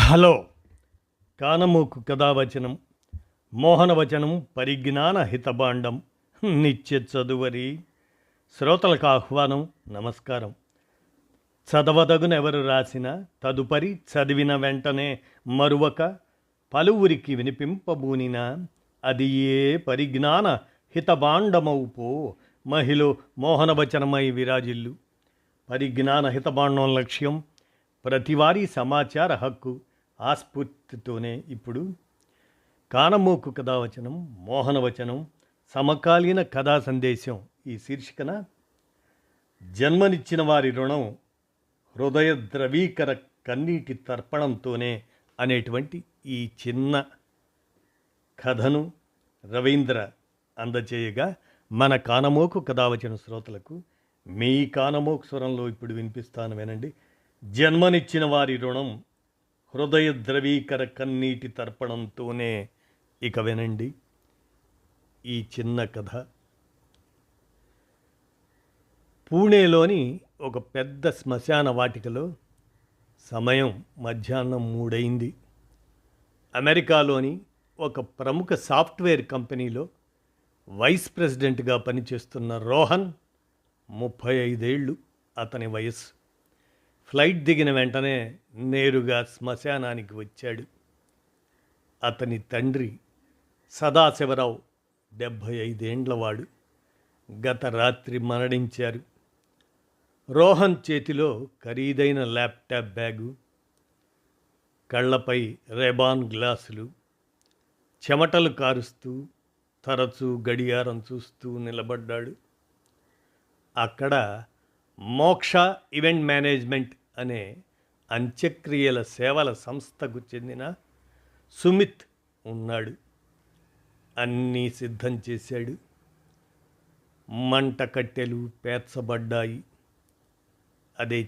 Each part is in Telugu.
హలో. కానమోకు కథావచనం మోహనవచనం పరిజ్ఞాన హితభాండం నిత్య చదువరి శ్రోతలకు ఆహ్వానం. నమస్కారం. చదవదగునెవరు రాసిన తదుపరి చదివిన వెంటనే మరువక పలువురికి వినిపింపబూనిన అది ఏ పరిజ్ఞాన హితభాండమౌపో మహిళ మోహనవచనమై విరాజిల్లు. పరిజ్ఞాన హితభాండం లక్ష్యం ప్రతివారీ సమాచార హక్కు. ఆస్ఫూర్తితోనే ఇప్పుడు కానమోకు కథావచనం మోహనవచనం సమకాలీన కథా సందేశం ఈ శీర్షికన జన్మనిచ్చిన వారి రుణం హృదయ ద్రవీకర కన్నీటి తర్పణంతోనే అనేటువంటి ఈ చిన్న కథను రవీంద్ర అందచేయగా మన కానమోకు కథావచన శ్రోతలకు మీ కానమోకు స్వరంలో ఇప్పుడు వినిపిస్తాను, వినండి. జన్మనిచ్చిన వారి రుణం హృదయ ద్రవీకర కన్నీటి తర్పణంతోనే. ఇక వినండి ఈ చిన్న కథ. పూణేలోని ఒక పెద్ద శ్మశాన వాటికలో సమయం మధ్యాహ్నం 3 అయింది. అమెరికాలోని ఒక ప్రముఖ సాఫ్ట్వేర్ కంపెనీలో వైస్ ప్రెసిడెంట్గా పనిచేస్తున్న రోహన్ 35 ఏళ్ళు అతని వయస్సు. ఫ్లైట్ దిగిన వెంటనే నేరుగా శ్మశానానికి వచ్చాడు. అతని తండ్రి సదాశివరావు 75 ఏండ్లవాడు. గత రాత్రి మరణించారు. రోహన్ చేతిలో ఖరీదైన ల్యాప్టాప్ బ్యాగు, కళ్ళపై రేబాన్ గ్లాసులు, చెమటలు కారుస్తూ తరచూ గడియారం చూస్తూ నిలబడ్డాడు. అక్కడ మోక్ష ఈవెంట్ మేనేజ్మెంట్ అనే అంత్యక్రియల సేవల సంస్థకు చెందిన సుమిత్ ఉన్నాడు. అన్నీ సిద్ధం చేశాడు. మంట కట్టెలు పేర్చబడ్డాయి. అదే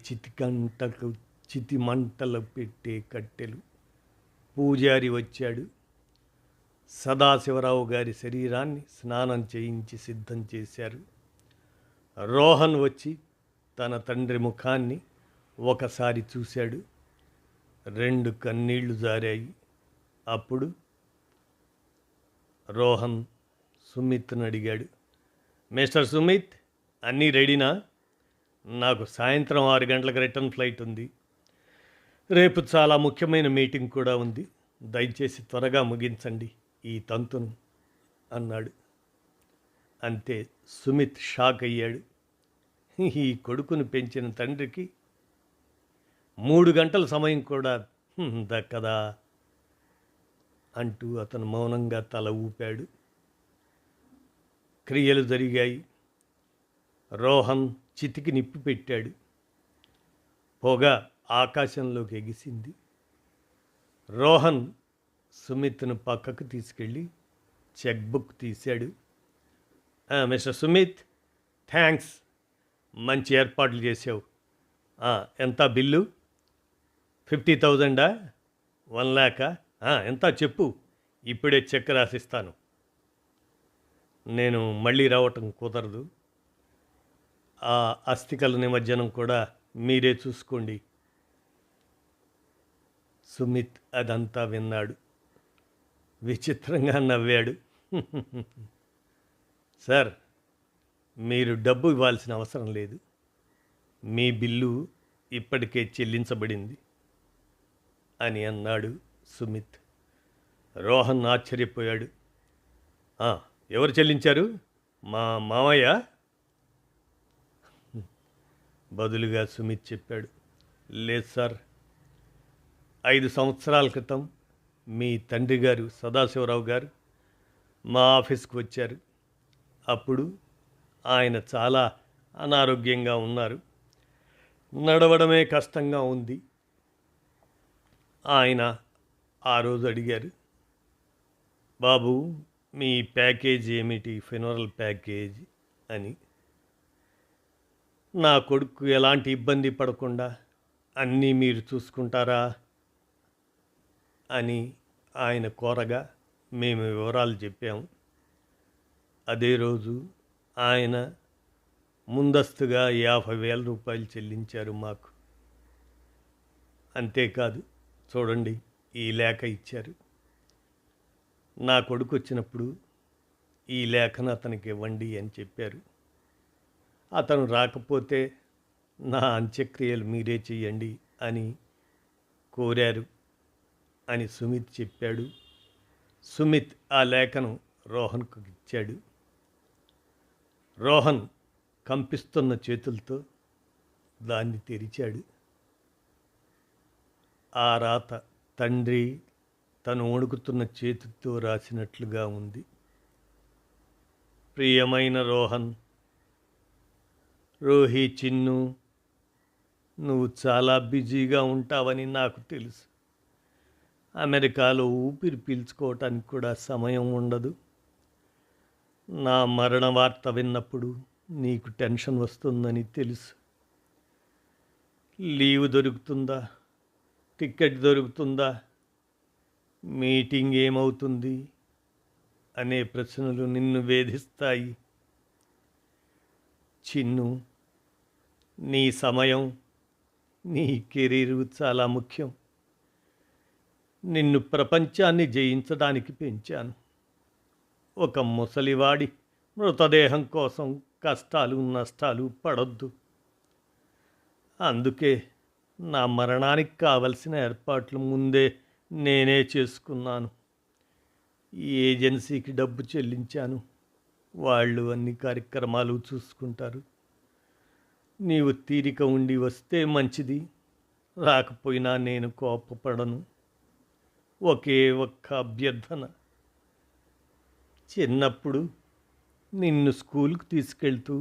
చితి మంటలు పెట్టే కట్టెలు. పూజారి వచ్చాడు. సదాశివరావు గారి శరీరాన్ని స్నానం చేయించి సిద్ధం చేశారు. రోహన్ వచ్చి తన తండ్రి ముఖాన్ని ఒకసారి చూశాడు. 2 కన్నీళ్లు జారాయి. అప్పుడు రోహన్ సుమిత్ను అడిగాడు, మిస్టర్ సుమిత్, అన్నీ రెడీనా? నాకు సాయంత్రం 6 గంటలకు రిటర్న్ ఫ్లైట్ ఉంది. రేపు చాలా ముఖ్యమైన మీటింగ్ కూడా ఉంది. దయచేసి త్వరగా ముగించండి ఈ తంతును అన్నాడు. అంతే. సుమిత్ షాక్ అయ్యాడు. ఈ కొడుకును పెంచిన తండ్రికి 3 గంటల సమయం కూడా దక్కదా అంటూ అతను మౌనంగా తల ఊపాడు. క్రియలు జరిగాయి. రోహన్ చితికి నిప్పు పెట్టాడు. పొగ ఆకాశంలోకి ఎగిసింది. రోహన్ సుమిత్ను పక్కకు తీసుకెళ్ళి చెక్బుక్ తీశాడు. మిస్టర్ సుమిత్, థ్యాంక్స్, మంచి ఏర్పాట్లు చేసావు. ఎంత బిల్లు? 50,000? 1 lakh? ఎంత చెప్పు, ఇప్పుడే చెక్ రాసిస్తాను. నేను మళ్ళీ రావటం కుదరదు. ఆ అస్థికల నిమజ్జనం కూడా మీరే చూసుకోండి. సుమిత్ అదంతా విన్నాడు. విచిత్రంగా నవ్వాడు. సార్, మీరు డబ్బు ఇవ్వాల్సిన అవసరం లేదు. మీ బిల్లు ఇప్పటికే చెల్లించబడింది అని అన్నాడు సుమిత్. రోహన్ ఆశ్చర్యపోయాడు. ఎవరు చెల్లించారు? మా మామయ్య? బదులుగా సుమిత్ చెప్పాడు, లేదు సార్, 5 సంవత్సరాల క్రితం మీ తండ్రి గారు సదాశివరావు గారు మా ఆఫీస్కి వచ్చారు. అప్పుడు ఆయన చాలా అనారోగ్యంగా ఉన్నారు. నడవడమే కష్టంగా ఉంది. ఆయన ఆ రోజు అడిగారు, బాబు, మీ ప్యాకేజ్ ఏమిటి, ఫ్యూనరల్ ప్యాకేజ్ అని. నా కొడుకు ఎలాంటి ఇబ్బంది పడకుండా అన్నీ మీరు చూసుకుంటారా అని ఆయన కోరగా మేము వివరాలు చెప్పాము. అదే రోజు ఆయన ముందస్తుగా 50,000 రూపాయలు చెల్లించారు మాకు. అంతేకాదు, చూడండి, ఈ లేఖ ఇచ్చారు. నా కొడుకు వచ్చినప్పుడు ఈ లేఖను అతనికి ఇవ్వండి అని చెప్పారు. అతను రాకపోతే నా అంత్యక్రియలు మీరే చెయ్యండి అని కోరారు అని సుమిత్ చెప్పాడు. సుమిత్ ఆ లేఖను రోహన్కు ఇచ్చాడు. రోహన్ కంపిస్తున్న చేతులతో దాన్ని తెరిచాడు. ఆ రాత తండ్రి తను వణుకుతున్న చేతితో రాసినట్లుగా ఉంది. ప్రియమైన రోహన్, రోహి చిన్ను, నువ్వు చాలా బిజీగా ఉంటావని నాకు తెలుసు. అమెరికాలో ఊపిరి పీల్చుకోవటానికి కూడా సమయం ఉండదు. నా మరణ వార్త విన్నప్పుడు నీకు టెన్షన్ వస్తుందని తెలుసు. లీవ్ దొరుకుతుందా, టికెట్ దొరుకుతుందా, మీటింగ్ ఏమవుతుంది అనే ప్రశ్నలు నిన్ను వేధిస్తాయి. చిన్ను, నీ సమయం, నీ కెరీరు చాలా ముఖ్యం. నిన్ను ప్రపంచాన్ని జయించడానికి పెంచాను. ఒక ముసలివాడి మృతదేహం కోసం కష్టాలు నష్టాలు పడొద్దు. అందుకే నా మరణానికి కావలసిన ఏర్పాట్లు ముందే నేనే చేసుకున్నాను. ఈ ఏజెన్సీకి డబ్బు చెల్లించాను. వాళ్ళు అన్ని కార్యక్రమాలు చూసుకుంటారు. నీవు తీరిక ఉండి వస్తే మంచిది, రాకపోయినా నేను కోపపడను. ఒకే ఒక్క అభ్యర్థన, చిన్నప్పుడు నిన్ను స్కూల్కి తీసుకెళ్తూ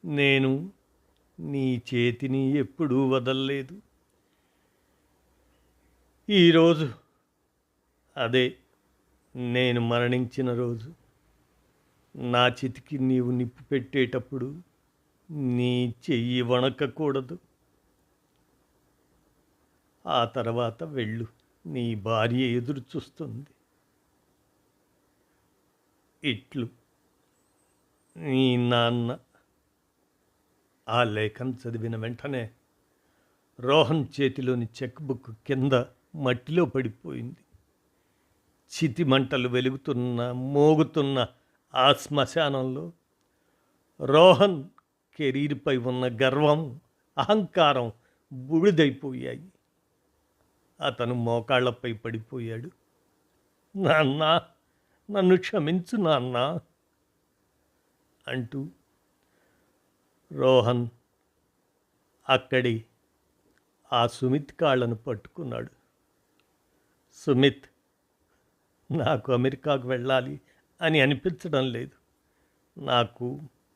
నేను నీ చేతిని ఎప్పుడూ వదలలేదు. ఈరోజు అదే నేను మరణించిన రోజు. నా చితికి నీవు నిప్పు పెట్టేటప్పుడు నీ చెయ్యి వణకకూడదు. ఆ తర్వాత వెళ్ళు, నీ భార్య ఎదురు చూస్తుంది. ఇట్లు నీ నాన్న. ఆ లేఖను చదివిన వెంటనే రోహన్ చేతిలోని చెక్ బుక్ కింద మట్టిలో పడిపోయింది. చితి మంటలు వెలుగుతున్న మోగుతున్న ఆ శ్మశానంలో రోహన్ కెరీర్పై ఉన్న గర్వం, అహంకారం బూడిదైపోయాయి. అతను మోకాళ్లపై పడిపోయాడు. నాన్న, నన్ను క్షమించు నాన్న అంటూ రోహన్ అక్కడి ఆ సుమిత్ కాళ్లను పట్టుకున్నాడు. సుమిత్, నాకు అమెరికాకు వెళ్ళాలి అని అనిపించడం లేదు. నాకు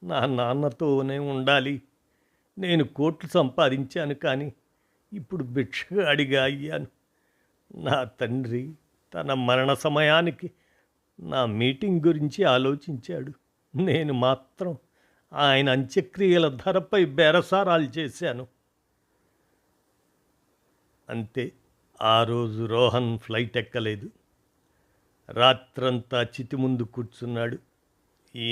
నా నాన్నతోనే ఉండాలి. నేను కోట్లు సంపాదించాను, కానీ ఇప్పుడు భిక్షగాడిగా అయ్యాను. నా తండ్రి తన మరణ సమయానికి నా మీటింగ్ గురించి ఆలోచించాడు. నేను మాత్రం ఆయన అంత్యక్రియల ధరపై బేరసారాలు చేశాను. అంతే. ఆ రోజు రోహన్ ఫ్లైట్ ఎక్కలేదు. రాత్రంతా చితి ముందు కూర్చున్నాడు.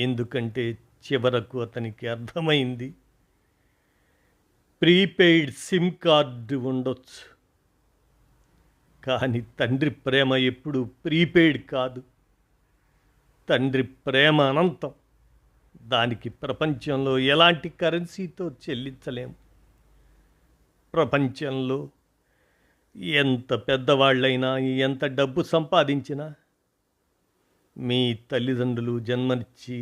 ఎందుకంటే చివరకు అతనికి అర్థమైంది, ప్రీపెయిడ్ సిమ్ కార్డు ఉండొచ్చు, కానీ తండ్రి ప్రేమ ఎప్పుడు ప్రీపెయిడ్ కాదు. తండ్రి ప్రేమ అనంతం. దానికి ప్రపంచంలో ఎలాంటి కరెన్సీతో చెల్లించలేము. ప్రపంచంలో ఎంత పెద్దవాళ్ళైనా, ఎంత డబ్బు సంపాదించినా, మీ తల్లిదండ్రులు జన్మనిచ్చి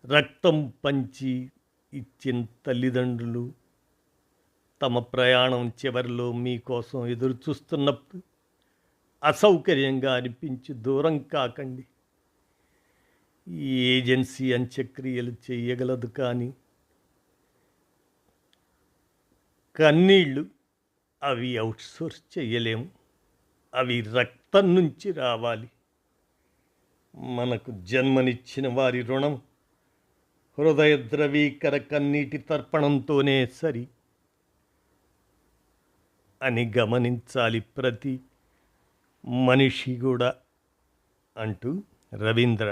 రక్తం పంచి ఇచ్చిన తల్లిదండ్రులు తమ ప్రయాణం చివరిలో మీకోసం ఎదురు చూస్తున్నప్పుడు అసౌకర్యంగా అనిపించి దూరం కాకండి. ఈ ఏజెన్సీ అంత్యక్రియలు చేయగలదు, కానీ కన్నీళ్ళు అవి అవుట్సోర్స్ చేయలేము. అవి రక్తం నుంచి రావాలి. మనకు జన్మనిచ్చిన వారి రుణం హృదయ ద్రవీకర కన్నీటి తర్పణంతోనే సరి అని గమనించాలి ప్రతి మనిషి కూడా అంటూ రవీంద్ర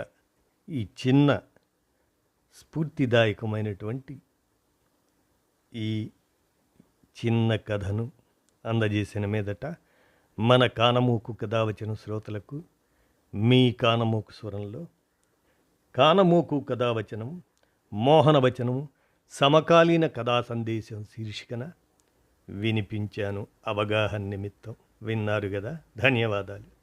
ఈ చిన్న స్ఫూర్తిదాయకమైనటువంటి ఈ చిన్న కథను అందజేసిన మీదట మన కానమూకు కథావచన శ్రోతలకు మీ కానమూకు స్వరంలో కానమూకు కథావచనం మోహనవచనం సమకాలీన కథా సందేశం శీర్షికన వినిపించాను. అవగాహన నిమిత్తం విన్నారు కదా. ధన్యవాదాలు.